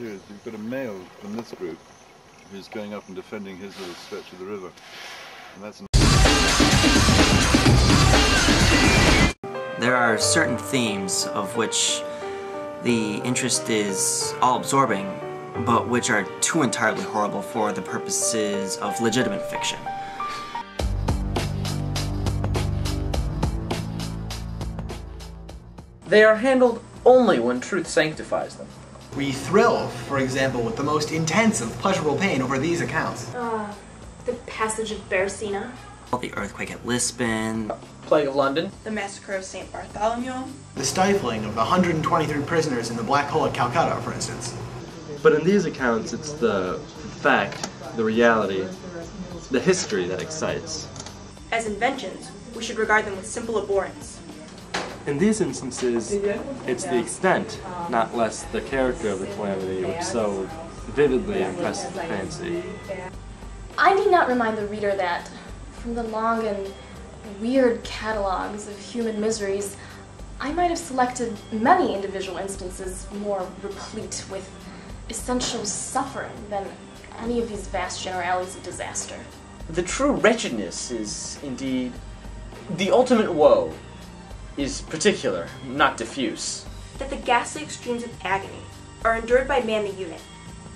here is you've got a male from this group who's going up and defending his little stretch of the river. And that's There are certain themes of which the interest is all-absorbing, but which are too entirely horrible for the purposes of legitimate fiction. They are handled only when truth sanctifies them. We thrill, for example, with the most intense of pleasurable pain over these accounts. The Passage of Beresina. The earthquake at Lisbon. Plague of London. The Massacre of St. Bartholomew. The stifling of the 123 prisoners in the Black Hole at Calcutta, for instance. But in these accounts, it's the fact, the reality, the history that excites. As inventions, we should regard them with simple abhorrence. In these instances, it's the extent, not less the character of the calamity, which so vividly impresses the fancy. I need not remind the reader that, from the long and weird catalogues of human miseries, I might have selected many individual instances more replete with essential suffering than any of these vast generalities of disaster. The true wretchedness is, indeed, the ultimate woe is particular, not diffuse. That the ghastly extremes of agony are endured by man the unit,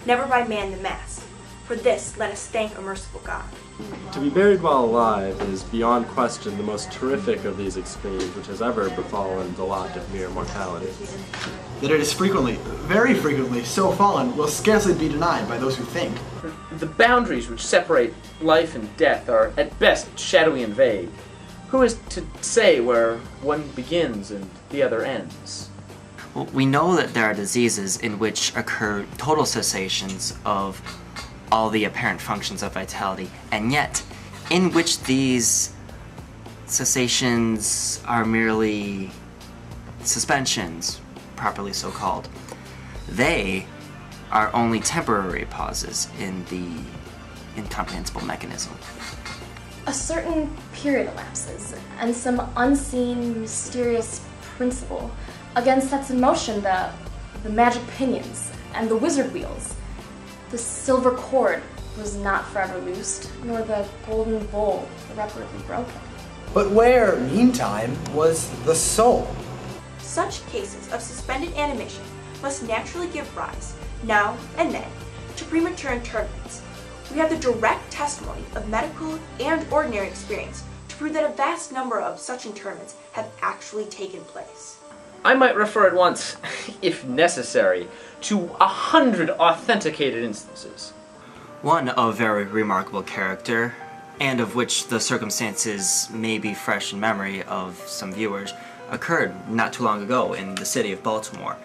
never by man the mass. For this let us thank a merciful God. To be buried while alive is beyond question the most terrific of these extremes which has ever befallen the lot of mere mortality. That it is frequently, very frequently, so fallen will scarcely be denied by those who think. The boundaries which separate life and death are at best shadowy and vague. Who is to say where one begins and the other ends? Well, we know that there are diseases in which occur total cessations of all the apparent functions of vitality, and yet in which these cessations are merely suspensions, properly so called. They are only temporary pauses in the incomprehensible mechanism. A certain period elapses, and some unseen, mysterious principle again sets in motion the magic pinions and the wizard wheels. The silver cord was not forever loosed, nor the golden bowl irreparably broken. But where, meantime, was the soul? Such cases of suspended animation must naturally give rise, now and then, to premature interments. We have the direct testimony of medical and ordinary experience to prove that a vast number of such interments have actually taken place. I might refer at once, if necessary, to 100 authenticated instances. One of very remarkable character, and of which the circumstances may be fresh in memory of some viewers, occurred not too long ago in the city of Baltimore,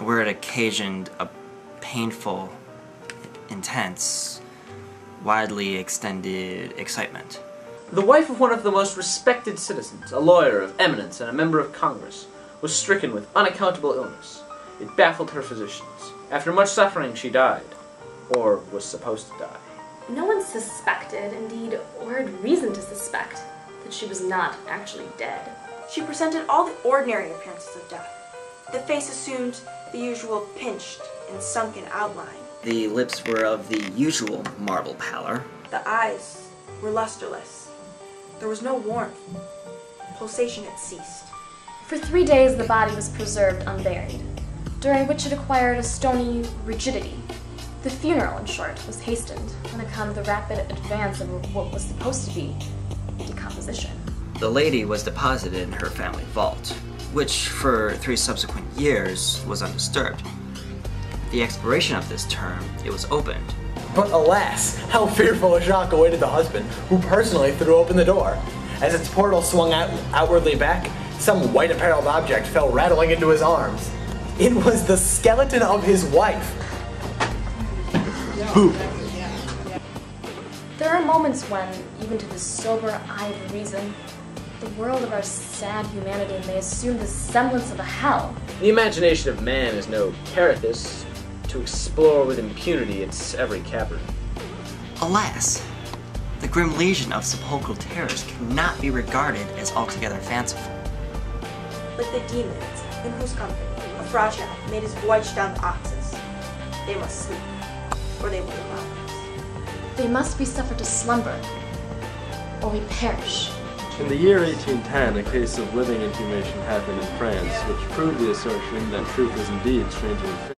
where it occasioned a painful, intense, widely extended excitement. The wife of one of the most respected citizens, a lawyer of eminence and a member of Congress, was stricken with unaccountable illness. It baffled her physicians. After much suffering, she died, or was supposed to die. No one suspected, indeed, or had reason to suspect, that she was not actually dead. She presented all the ordinary appearances of death. The face assumed the usual pinched and sunken outline. The lips were of the usual marble pallor. The eyes were lusterless. There was no warmth. Pulsation had ceased. For 3 days the body was preserved unburied, during which it acquired a stony rigidity. The funeral, in short, was hastened on account of the rapid advance of what was supposed to be decomposition. The lady was deposited in her family vault, which for 3 subsequent years was undisturbed. At the expiration of this term, it was opened. But alas, how fearful a shock awaited the husband, who personally threw open the door. As its portal swung outwardly back, some white appareled object fell rattling into his arms. It was the skeleton of his wife. Who? There are moments when, even to the sober eye of reason, the world of our sad humanity may assume the semblance of a hell. The imagination of man is no carapace to explore with impunity its every cavern. Alas, the grim legion of sepulchral terrors cannot be regarded as altogether fanciful. Like the demons in whose company a Frajah made his voyage down the Oxus. they must sleep, or they will devour us. They must be suffered to slumber, or we perish. In the year 1810, a case of living inhumation happened in France, which proved the assertion that truth is indeed stranger than fiction.